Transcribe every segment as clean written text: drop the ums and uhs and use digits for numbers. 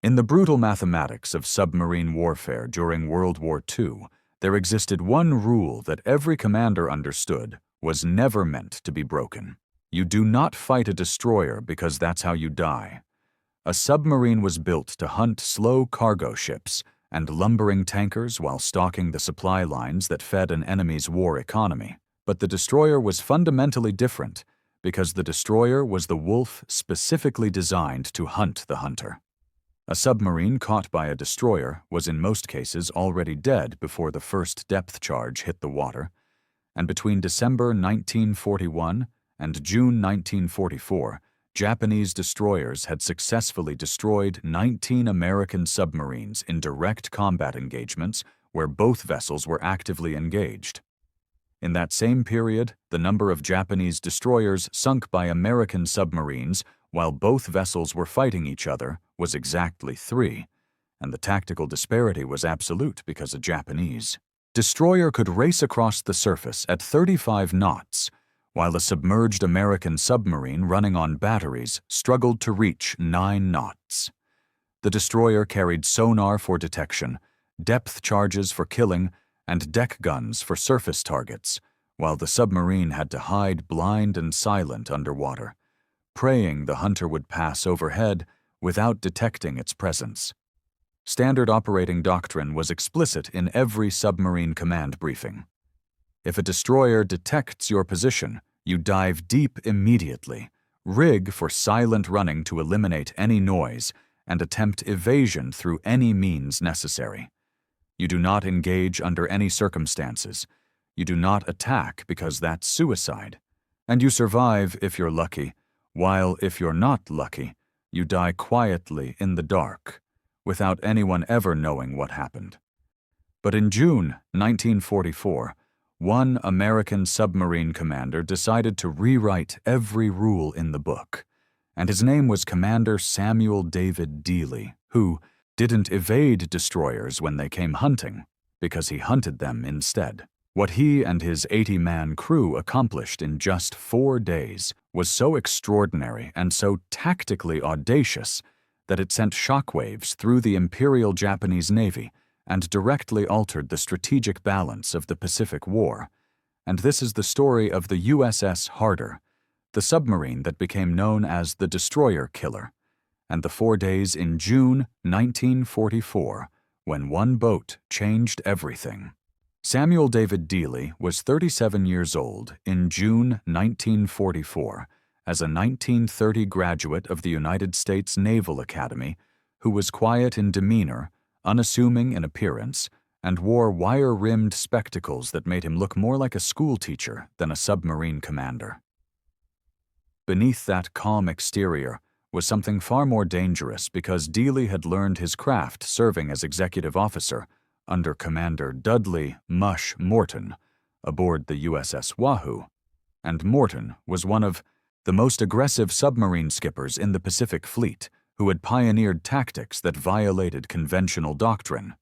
In the brutal mathematics of submarine warfare during World War II, there existed one rule that every commander understood was never meant to be broken. You do not fight a destroyer because that's how you die. A submarine was built to hunt slow cargo ships and lumbering tankers while stalking the supply lines that fed an enemy's war economy. But the destroyer was fundamentally different because the destroyer was the wolf specifically designed to hunt the hunter. A submarine caught by a destroyer was in most cases already dead before the first depth charge hit the water, and between December 1941 and June 1944, Japanese destroyers had successfully destroyed 19 American submarines in direct combat engagements where both vessels were actively engaged. In that same period, the number of Japanese destroyers sunk by American submarines while both vessels were fighting each other was exactly 3, and the tactical disparity was absolute because a Japanese destroyer could race across the surface at 35 knots, while a submerged American submarine running on batteries struggled to reach 9 knots. The destroyer carried sonar for detection, depth charges for killing, and deck guns for surface targets, while the submarine had to hide blind and silent underwater, praying the hunter would pass overhead without detecting its presence. Standard operating doctrine was explicit in every submarine command briefing. If a destroyer detects your position, you dive deep immediately, rig for silent running to eliminate any noise, and attempt evasion through any means necessary. You do not engage under any circumstances. You do not attack because that's suicide. And you survive if you're lucky, while if you're not lucky, you die quietly in the dark, without anyone ever knowing what happened. But in June 1944, one American submarine commander decided to rewrite every rule in the book, and his name was Commander Samuel Dealey, who didn't evade destroyers when they came hunting, because he hunted them instead. What he and his 80-man crew accomplished in just 4 days was so extraordinary and so tactically audacious that it sent shockwaves through the Imperial Japanese Navy and directly altered the strategic balance of the Pacific War. And this is the story of the USS Harder, the submarine that became known as the Destroyer Killer, and the 4 days in June 1944 when one boat changed everything. Samuel Dealey was 37 years old in June 1944 as a 1930 graduate of the United States Naval Academy who was quiet in demeanor, unassuming in appearance, and wore wire-rimmed spectacles that made him look more like a schoolteacher than a submarine commander. Beneath that calm exterior was something far more dangerous because Dealey had learned his craft serving as executive officer under Commander Dudley Mush Morton aboard the USS Wahoo, and Morton was one of the most aggressive submarine skippers in the Pacific Fleet who had pioneered tactics that violated conventional doctrine.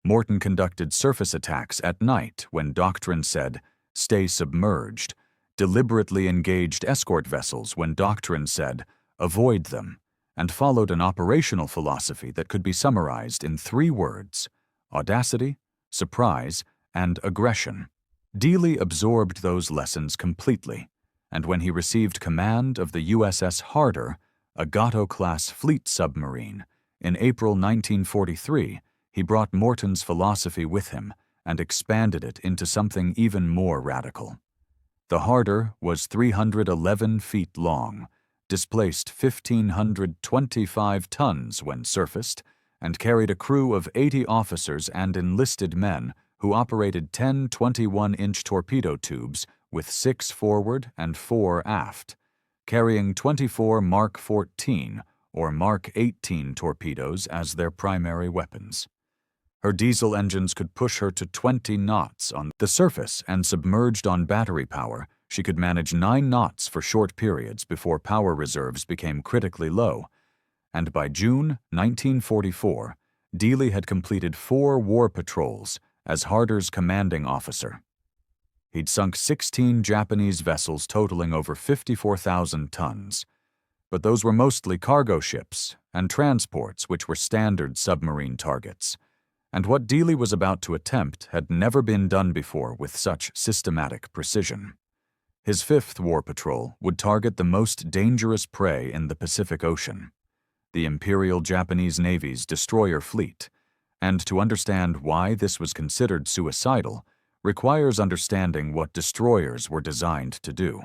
Morton conducted surface attacks at night when doctrine said, "Stay submerged," deliberately engaged escort vessels when doctrine said, "Avoid them," and followed an operational philosophy that could be summarized in 3 words: audacity, surprise, and aggression. Dealey absorbed those lessons completely, and when he received command of the USS Harder, a Gato-class fleet submarine, in April 1943, he brought Morton's philosophy with him and expanded it into something even more radical. The Harder was 311 feet long, displaced 1,525 tons when surfaced, and carried a crew of 80 officers and enlisted men who operated 10 21-inch torpedo tubes with 6 forward and 4 aft, carrying 24 Mark 14 or Mark 18 torpedoes as their primary weapons. Her diesel engines could push her to 20 knots on the surface, and submerged on battery power, she could manage 9 knots for short periods before power reserves became critically low, and by June 1944, Dealey had completed 4 war patrols as Harder's commanding officer. He'd sunk 16 Japanese vessels totaling over 54,000 tons, but those were mostly cargo ships, and transports, which were standard submarine targets. And what Dealey was about to attempt had never been done before with such systematic precision. His fifth war patrol would target the most dangerous prey in the Pacific Ocean, the Imperial Japanese Navy's destroyer fleet, and to understand why this was considered suicidal requires understanding what destroyers were designed to do.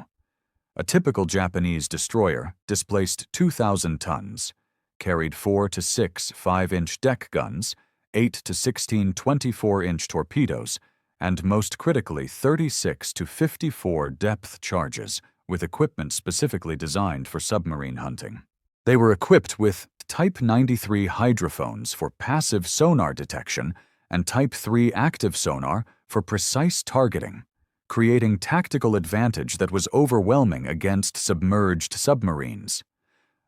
A typical Japanese destroyer displaced 2,000 tons, carried 4 to 6 5-inch deck guns, 8 to 16 24-inch torpedoes, and most critically 36 to 54 depth charges, with equipment specifically designed for submarine hunting. They were equipped with Type 93 hydrophones for passive sonar detection and Type 3 active sonar for precise targeting, creating tactical advantage that was overwhelming against submerged submarines.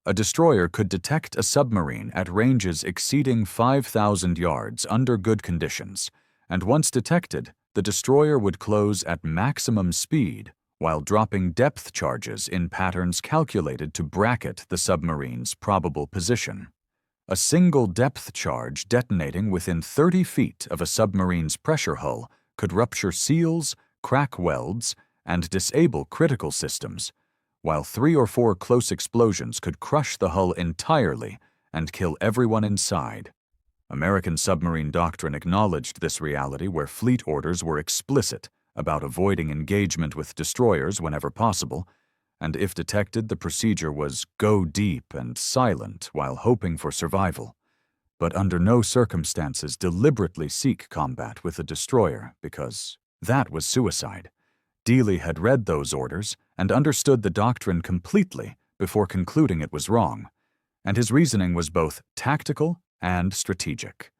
A destroyer could detect a submarine at ranges exceeding 5,000 yards under good conditions, and once detected, the destroyer would close at maximum speed while dropping depth charges in patterns calculated to bracket the submarine's probable position. A single depth charge detonating within 30 feet of a submarine's pressure hull could rupture seals, crack welds, and disable critical systems, while 3 or 4 close explosions could crush the hull entirely and kill everyone inside. American submarine doctrine acknowledged this reality where fleet orders were explicit about avoiding engagement with destroyers whenever possible, and if detected, the procedure was go deep and silent while hoping for survival, but under no circumstances deliberately seek combat with a destroyer because that was suicide. Dealey had read those orders and understood the doctrine completely before concluding it was wrong, and his reasoning was both tactical and strategic.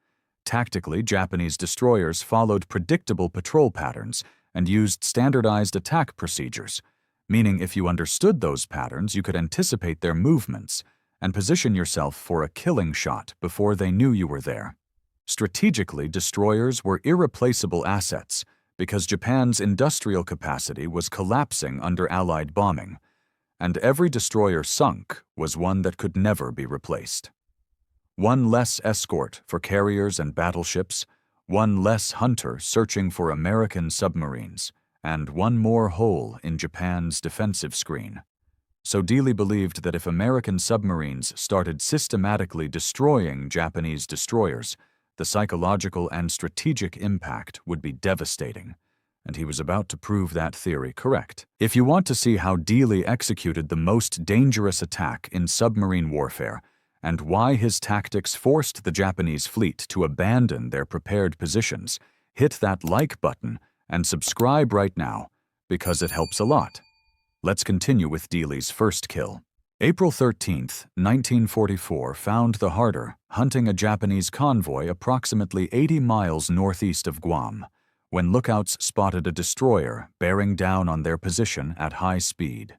Tactically, Japanese destroyers followed predictable patrol patterns and used standardized attack procedures, meaning if you understood those patterns, you could anticipate their movements and position yourself for a killing shot before they knew you were there. Strategically, destroyers were irreplaceable assets because Japan's industrial capacity was collapsing under Allied bombing, and every destroyer sunk was one that could never be replaced. One less escort for carriers and battleships, one less hunter searching for American submarines, and one more hole in Japan's defensive screen. So Dealey believed that if American submarines started systematically destroying Japanese destroyers, the psychological and strategic impact would be devastating, and he was about to prove that theory correct. If you want to see how Dealey executed the most dangerous attack in submarine warfare, and why his tactics forced the Japanese fleet to abandon their prepared positions, hit that like button and subscribe right now, because it helps a lot. Let's continue with Dealey's first kill. April 13, 1944 found the Harder hunting a Japanese convoy approximately 80 miles northeast of Guam, when lookouts spotted a destroyer bearing down on their position at high speed.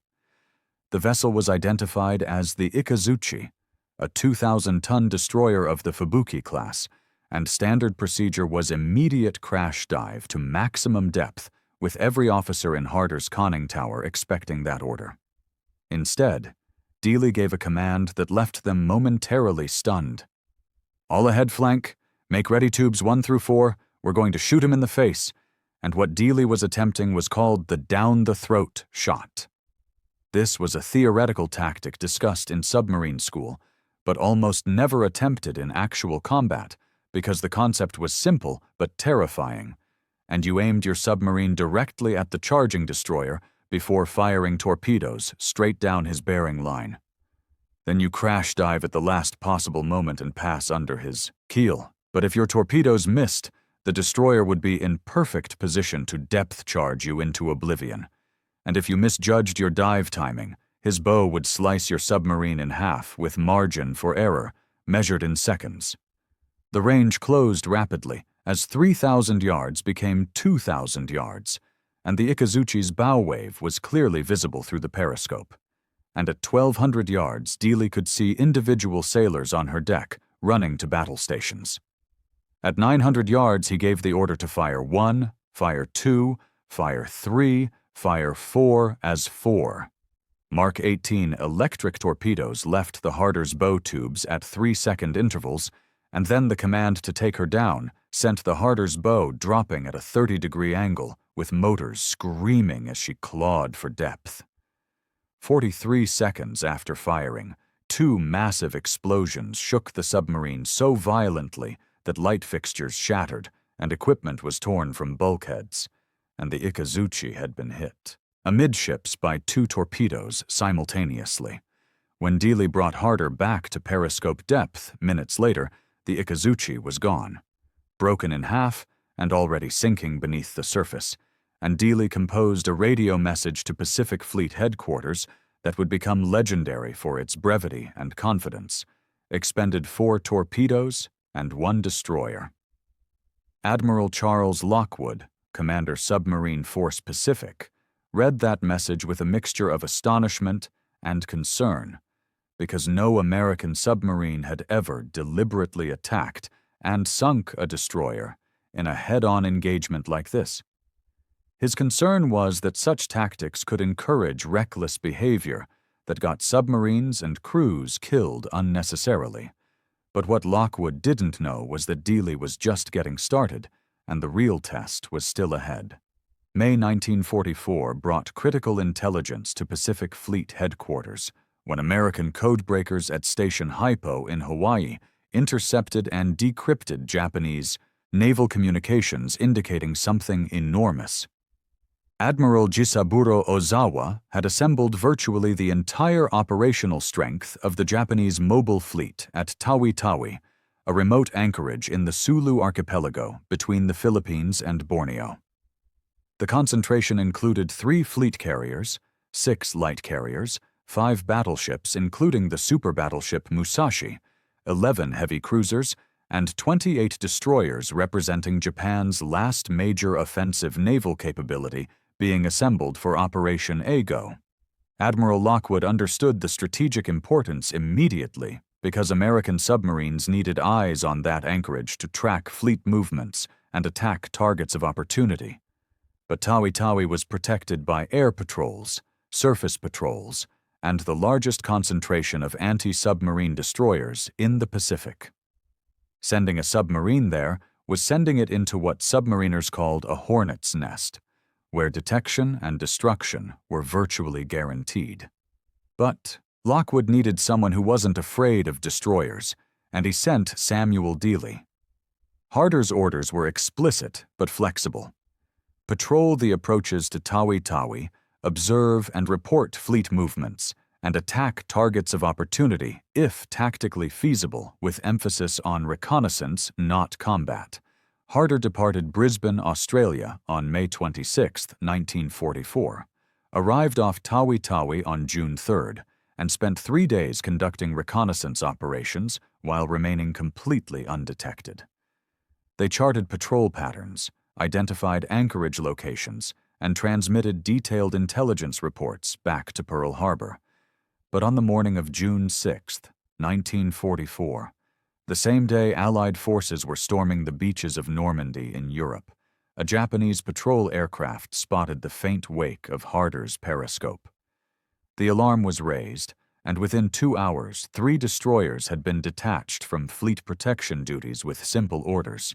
The vessel was identified as the Ikazuchi, a 2,000-ton destroyer of the Fubuki class, and standard procedure was immediate crash dive to maximum depth, with every officer in Harder's conning tower expecting that order. Instead, Dealey gave a command that left them momentarily stunned. "All ahead flank, make ready tubes 1 through 4, we're going to shoot him in the face," and what Dealey was attempting was called the down-the-throat shot. This was a theoretical tactic discussed in submarine school, but almost never attempted in actual combat because the concept was simple but terrifying, and you aimed your submarine directly at the charging destroyer before firing torpedoes straight down his bearing line. Then you crash dive at the last possible moment and pass under his keel. But if your torpedoes missed, the destroyer would be in perfect position to depth charge you into oblivion. And if you misjudged your dive timing, his bow would slice your submarine in half with margin for error, measured in seconds. The range closed rapidly as 3,000 yards became 2,000 yards, and the Ikazuchi's bow wave was clearly visible through the periscope. And at 1,200 yards, Dealey could see individual sailors on her deck running to battle stations. At 900 yards, he gave the order to fire 1, fire 2, fire 3, fire 4 as 4. Mark 18 electric torpedoes left the Harder's bow tubes at 3-second intervals, and then the command to take her down sent the Harder's bow dropping at a 30-degree angle, with motors screaming as she clawed for depth. 43 seconds after firing, 2 massive explosions shook the submarine so violently that light fixtures shattered and equipment was torn from bulkheads, and the Ikazuchi had been hit amidships by 2 torpedoes simultaneously. When Dealey brought Harder back to periscope depth minutes later, the Ikazuchi was gone, broken in half and already sinking beneath the surface, and Dealey composed a radio message to Pacific Fleet headquarters that would become legendary for its brevity and confidence, expended 4 torpedoes and 1 destroyer. Admiral Charles Lockwood, Commander Submarine Force Pacific, read that message with a mixture of astonishment and concern, because no American submarine had ever deliberately attacked and sunk a destroyer in a head-on engagement like this. His concern was that such tactics could encourage reckless behavior that got submarines and crews killed unnecessarily. But what Lockwood didn't know was that Dealey was just getting started, and the real test was still ahead. May 1944 brought critical intelligence to Pacific Fleet headquarters when American codebreakers at Station Hypo in Hawaii intercepted and decrypted Japanese naval communications indicating something enormous. Admiral Jisaburo Ozawa had assembled virtually the entire operational strength of the Japanese mobile fleet at Tawi-Tawi, a remote anchorage in the Sulu archipelago between the Philippines and Borneo. The concentration included 3 fleet carriers, 6 light carriers, 5 battleships including the super battleship Musashi, 11 heavy cruisers, and 28 destroyers representing Japan's last major offensive naval capability being assembled for Operation Ago. Admiral Lockwood understood the strategic importance immediately because American submarines needed eyes on that anchorage to track fleet movements and attack targets of opportunity. But Tawi-Tawi was protected by air patrols, surface patrols, and the largest concentration of anti-submarine destroyers in the Pacific. Sending a submarine there was sending it into what submariners called a hornet's nest, where detection and destruction were virtually guaranteed. But Lockwood needed someone who wasn't afraid of destroyers, and he sent Samuel Dealey. Harder's orders were explicit but flexible. Patrol the approaches to Tawi-Tawi, observe and report fleet movements, and attack targets of opportunity if tactically feasible, with emphasis on reconnaissance, not combat. Harder departed Brisbane, Australia on May 26, 1944, arrived off Tawi-Tawi on June 3rd, and spent 3 days conducting reconnaissance operations while remaining completely undetected. They charted patrol patterns, identified anchorage locations, and transmitted detailed intelligence reports back to Pearl Harbor. But on the morning of June 6, 1944, the same day Allied forces were storming the beaches of Normandy in Europe, a Japanese patrol aircraft spotted the faint wake of Harder's periscope. The alarm was raised, and within 2 hours, 3 destroyers had been detached from fleet protection duties with simple orders: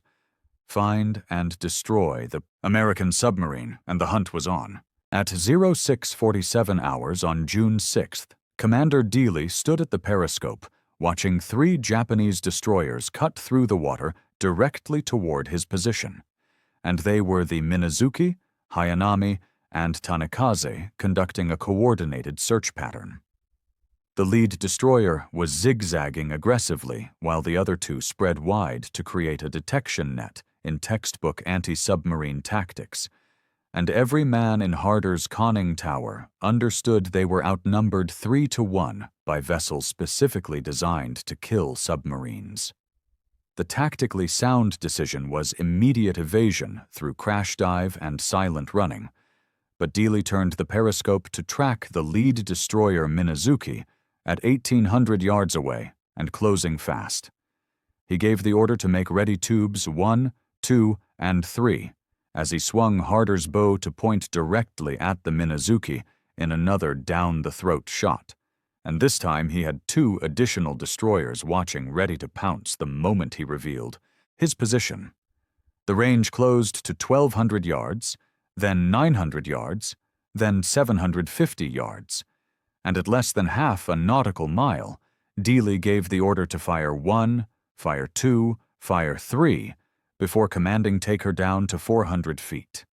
find and destroy the American submarine, and the hunt was on. At 06:47 hours on June 6th, Commander Dealey stood at the periscope, watching 3 Japanese destroyers cut through the water directly toward his position, and they were the Minazuki, Hayanami, and Tanikaze conducting a coordinated search pattern. The lead destroyer was zigzagging aggressively while the other 2 spread wide to create a detection net in textbook anti-submarine tactics, and every man in Harder's conning tower understood they were outnumbered 3-1 by vessels specifically designed to kill submarines. The tactically sound decision was immediate evasion through crash dive and silent running, but Dealey turned the periscope to track the lead destroyer Minazuki at 1,800 yards away and closing fast. He gave the order to make ready tubes 1, 2, and 3 as he swung Harder's bow to point directly at the Minazuki in another down-the-throat shot, and this time he had 2 additional destroyers watching ready to pounce the moment he revealed his position. The range closed to 1,200 yards, then 900 yards, then 750 yards, and at less than half a nautical mile, Dealey gave the order to fire 1, fire 2, fire 3, before commanding take her down to 400 feet.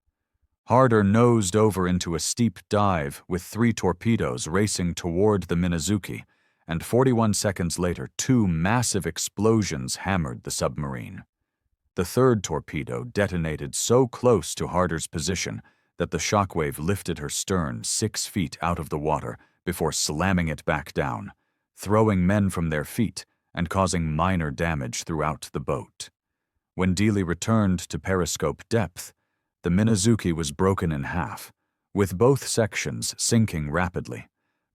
Harder nosed over into a steep dive with 3 torpedoes racing toward the Minazuki, and 41 seconds later 2 massive explosions hammered the submarine. The 3rd torpedo detonated so close to Harder's position that the shockwave lifted her stern 6 feet out of the water before slamming it back down, throwing men from their feet and causing minor damage throughout the boat. When Dealey returned to periscope depth, the Minazuki was broken in half, with both sections sinking rapidly.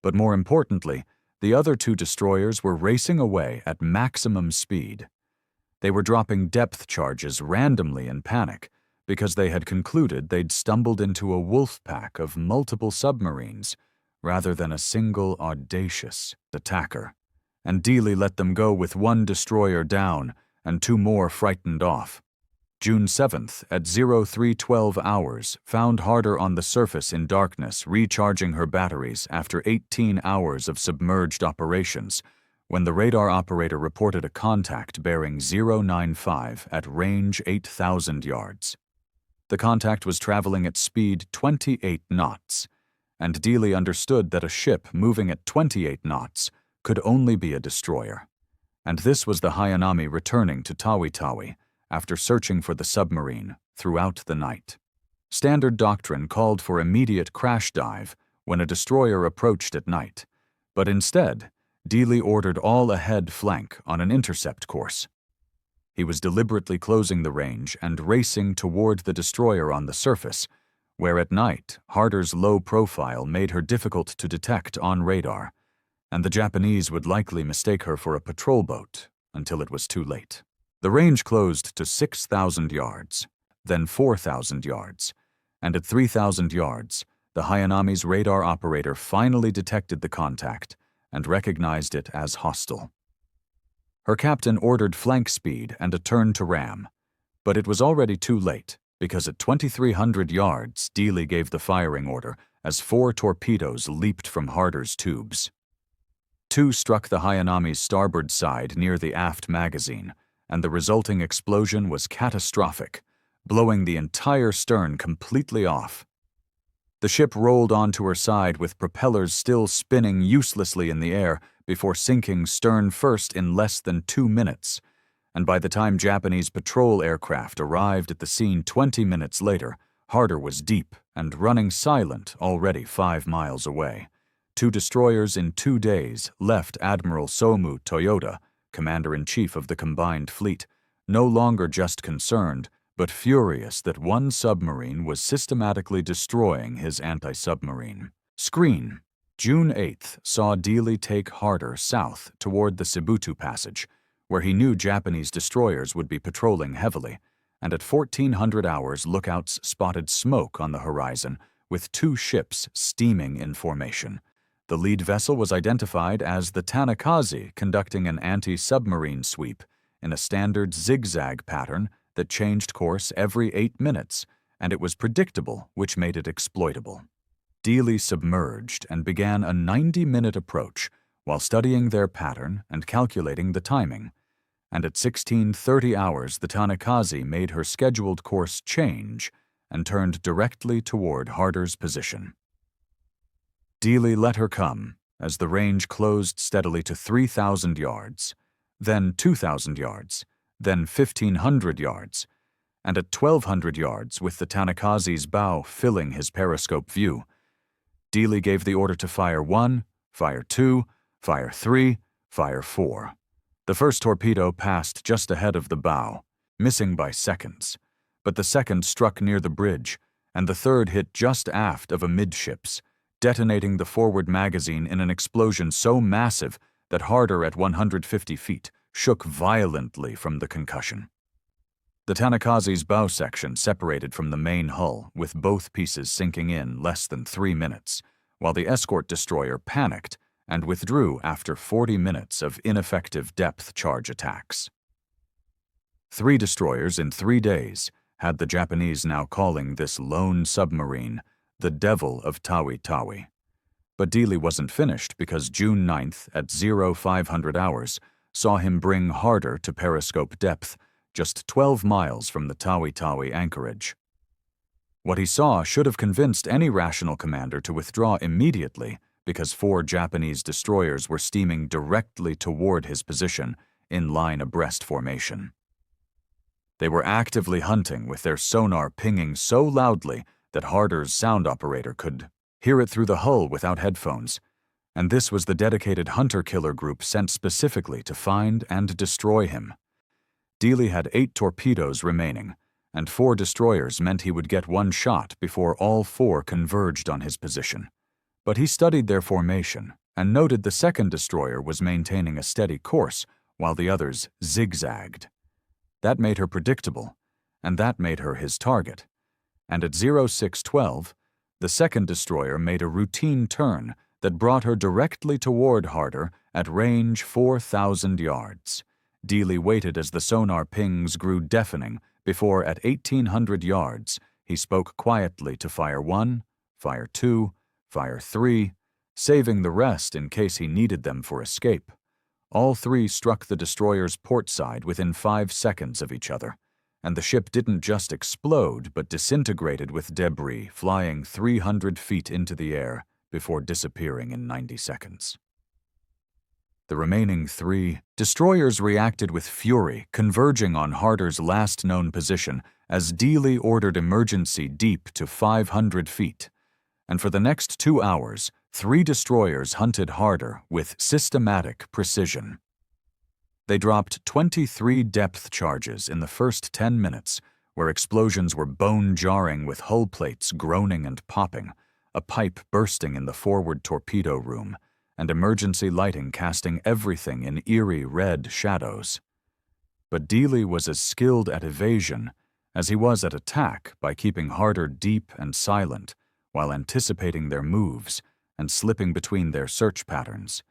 But more importantly, the other 2 destroyers were racing away at maximum speed. They were dropping depth charges randomly in panic because they had concluded they'd stumbled into a wolf pack of multiple submarines rather than a single audacious attacker. And Dealey let them go with 1 destroyer down and 2 more frightened off. June 7th at 0312 hours found Harder on the surface in darkness recharging her batteries after 18 hours of submerged operations when the radar operator reported a contact bearing 095 at range 8,000 yards. The contact was traveling at speed 28 knots, and Dealey understood that a ship moving at 28 knots could only be a destroyer. And this was the Hayanami returning to Tawi-Tawi after searching for the submarine throughout the night. Standard doctrine called for immediate crash dive when a destroyer approached at night, but instead, Dealey ordered all-ahead flank on an intercept course. He was deliberately closing the range and racing toward the destroyer on the surface, where at night Harder's low profile made her difficult to detect on radar, and the Japanese would likely mistake her for a patrol boat until it was too late. The range closed to 6,000 yards, then 4,000 yards, and at 3,000 yards, the Hayanami's radar operator finally detected the contact and recognized it as hostile. Her captain ordered flank speed and a turn to ram, but it was already too late because at 2,300 yards, Dealey gave the firing order as 4 torpedoes leaped from Harder's tubes. 2 struck the Hayanami's starboard side near the aft magazine, and the resulting explosion was catastrophic, blowing the entire stern completely off. The ship rolled onto her side with propellers still spinning uselessly in the air before sinking stern first in less than 2 minutes, and by the time Japanese patrol aircraft arrived at the scene 20 minutes later, Harder was deep and running silent already 5 miles away. 2 destroyers in 2 days left Admiral Somu Toyoda, Commander-in-Chief of the combined fleet, no longer just concerned, but furious that 1 submarine was systematically destroying his anti-submarine. Screen. June 8th saw Dealey take Harder south toward the Sibutu Passage, where he knew Japanese destroyers would be patrolling heavily, and at 1400 hours lookouts spotted smoke on the horizon with 2 ships steaming in formation. The lead vessel was identified as the Tanakaze, conducting an anti-submarine sweep in a standard zigzag pattern that changed course every 8 minutes, and it was predictable, which made it exploitable. Dealey submerged and began a 90-minute approach while studying their pattern and calculating the timing, and at 1630 hours the Tanakaze made her scheduled course change and turned directly toward Harder's position. Dealey let her come as the range closed steadily to 3,000 yards, then 2,000 yards, then 1,500 yards, and at 1,200 yards with the Tanakaze's bow filling his periscope view, Dealey gave the order to fire 1, fire 2, fire 3, fire 4. The first torpedo passed just ahead of the bow, missing by seconds, but the second struck near the bridge, and the third hit just aft of amidships, detonating the forward magazine in an explosion so massive that Harder at 150 feet shook violently from the concussion. The Tanakaze's bow section separated from the main hull, with both pieces sinking in less than 3 minutes, while the escort destroyer panicked and withdrew after 40 minutes of ineffective depth charge attacks. 3 destroyers in 3 days had the Japanese now calling this lone submarine the Devil of Tawi-Tawi. But Dealey wasn't finished because June 9th at 0500 hours saw him bring Harder to periscope depth, just 12 miles from the Tawi-Tawi anchorage. What he saw should have convinced any rational commander to withdraw immediately because 4 Japanese destroyers were steaming directly toward his position in line abreast formation. They were actively hunting with their sonar pinging so loudly that Harder's sound operator could hear it through the hull without headphones, and this was the dedicated hunter-killer group sent specifically to find and destroy him. Dealey had 8 torpedoes remaining, and 4 destroyers meant he would get 1 shot before all 4 converged on his position. But he studied their formation and noted the second destroyer was maintaining a steady course while the others zigzagged. That made her predictable, and that made her his target. And at 0612, the second destroyer made a routine turn that brought her directly toward Harder at range 4,000 yards. Dealey waited as the sonar pings grew deafening before, at 1,800 yards, he spoke quietly to Fire 1, Fire 2, Fire 3, saving the rest in case he needed them for escape. All 3 struck the destroyer's port side within 5 seconds of each other, and the ship didn't just explode but disintegrated with debris flying 300 feet into the air before disappearing in 90 seconds. The remaining 3 destroyers reacted with fury, converging on Harder's last known position as Dealey ordered emergency deep to 500 feet. And for the next 2 hours, 3 destroyers hunted Harder with systematic precision. They dropped 23 depth charges in the first 10 minutes, where explosions were bone-jarring with hull plates groaning and popping, a pipe bursting in the forward torpedo room, and emergency lighting casting everything in eerie red shadows. But Dealey was as skilled at evasion as he was at attack by keeping Harder deep and silent while anticipating their moves and slipping between their search patterns.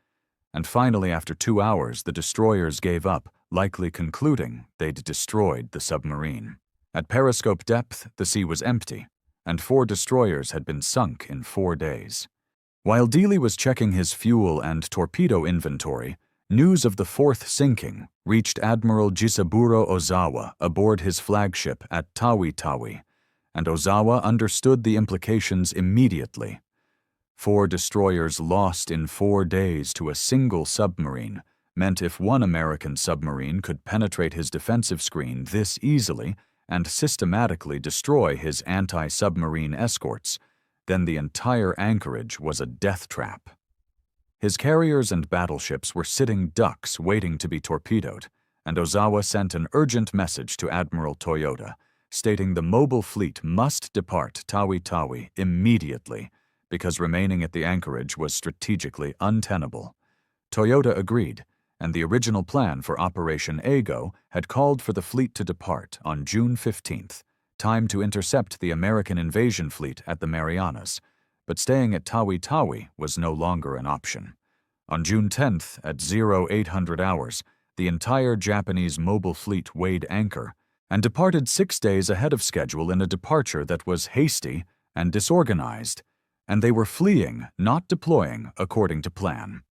And finally, after 2 hours, the destroyers gave up, likely concluding they'd destroyed the submarine. At periscope depth, the sea was empty, and 4 destroyers had been sunk in 4 days. While Dealey was checking his fuel and torpedo inventory, news of the 4th sinking reached Admiral Jisaburo Ozawa aboard his flagship at Tawi-Tawi, and Ozawa understood the implications immediately. 4 destroyers lost in 4 days to a single submarine meant if one American submarine could penetrate his defensive screen this easily and systematically destroy his anti-submarine escorts, then the entire anchorage was a death trap. His carriers and battleships were sitting ducks waiting to be torpedoed, and Ozawa sent an urgent message to Admiral Toyota, stating the mobile fleet must depart Tawi-Tawi immediately because remaining at the anchorage was strategically untenable. Toyota agreed, and the original plan for Operation Ago had called for the fleet to depart on June 15th, time to intercept the American invasion fleet at the Marianas, but staying at Tawi-Tawi was no longer an option. On June 10th at 0800 hours, the entire Japanese mobile fleet weighed anchor and departed 6 days ahead of schedule in a departure that was hasty and disorganized, and they were fleeing, not deploying, according to plan.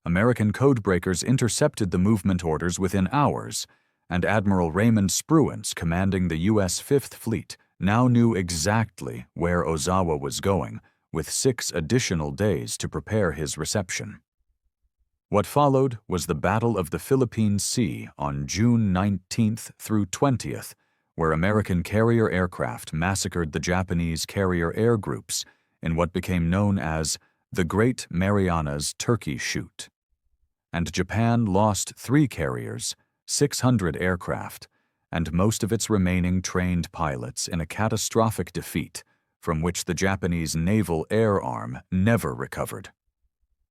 American codebreakers intercepted the movement orders within hours, and Admiral Raymond Spruance, commanding the U.S. Fifth Fleet, now knew exactly where Ozawa was going, with 6 additional days to prepare his reception. What followed was the Battle of the Philippine Sea on June 19th through 20th, where American carrier aircraft massacred the Japanese carrier air groups in what became known as the Great Marianas Turkey Shoot. And Japan lost 3 carriers, 600 aircraft, and most of its remaining trained pilots in a catastrophic defeat from which the Japanese naval air arm never recovered.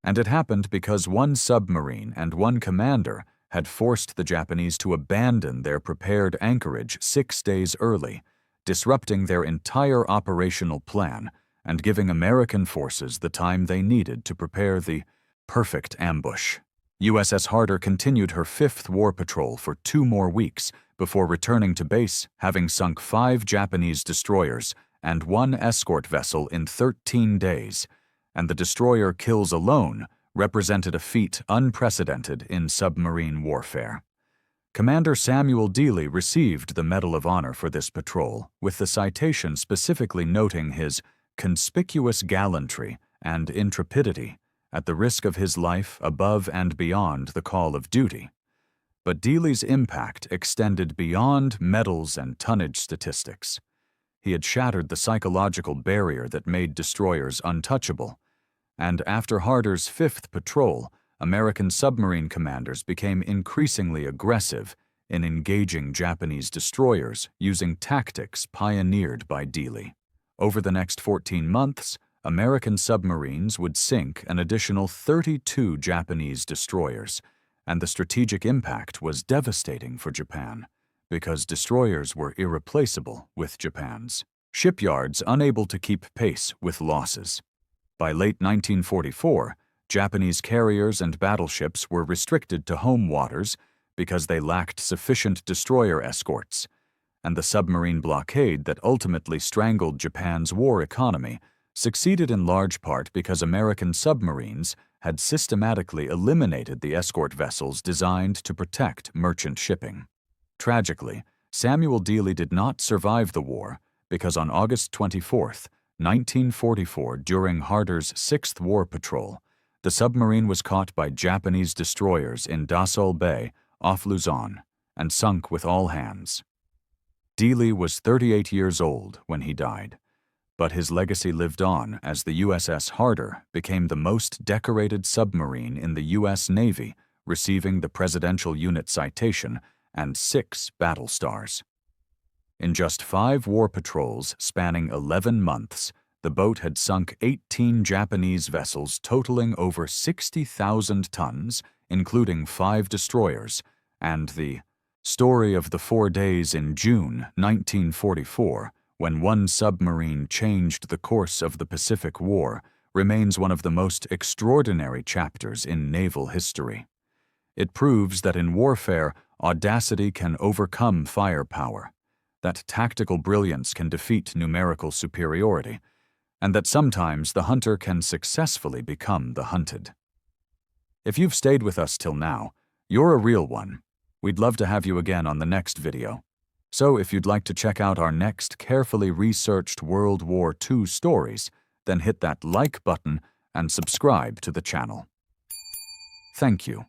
And it happened because 1 submarine and 1 commander had forced the Japanese to abandon their prepared anchorage 6 days early, disrupting their entire operational plan and giving American forces the time they needed to prepare the perfect ambush. USS Harder continued her 5th war patrol for 2 more weeks before returning to base, having sunk 5 Japanese destroyers and 1 escort vessel in 13 days, and the destroyer kills alone represented a feat unprecedented in submarine warfare. Commander Samuel Dealey received the Medal of Honor for this patrol, with the citation specifically noting his conspicuous gallantry and intrepidity at the risk of his life above and beyond the call of duty. But Dealey's impact extended beyond medals and tonnage statistics. He had shattered the psychological barrier that made destroyers untouchable, and after Harder's 5th patrol, American submarine commanders became increasingly aggressive in engaging Japanese destroyers using tactics pioneered by Dealey. Over the next 14 months, American submarines would sink an additional 32 Japanese destroyers, and the strategic impact was devastating for Japan, because destroyers were irreplaceable with Japan's shipyards unable to keep pace with losses. By late 1944, Japanese carriers and battleships were restricted to home waters because they lacked sufficient destroyer escorts, and the submarine blockade that ultimately strangled Japan's war economy succeeded in large part because American submarines had systematically eliminated the escort vessels designed to protect merchant shipping. Tragically, Samuel Dealey did not survive the war because on August 24, 1944, during Harder's 6th war patrol, the submarine was caught by Japanese destroyers in Dassault Bay off Luzon and sunk with all hands. Dealey was 38 years old when he died, but his legacy lived on as the USS Harder became the most decorated submarine in the U.S. Navy, receiving the Presidential Unit Citation and 6 battle stars. In just 5 war patrols spanning 11 months, the boat had sunk 18 Japanese vessels totaling over 60,000 tons, including 5 destroyers, and the story of the 4 days in June 1944, when one submarine changed the course of the Pacific War, remains one of the most extraordinary chapters in naval history. It proves that in warfare, audacity can overcome firepower, that tactical brilliance can defeat numerical superiority, and that sometimes the hunter can successfully become the hunted. If you've stayed with us till now, you're a real one. We'd love to have you again on the next video. So if you'd like to check out our next carefully researched World War II stories, then hit that like button and subscribe to the channel. Thank you.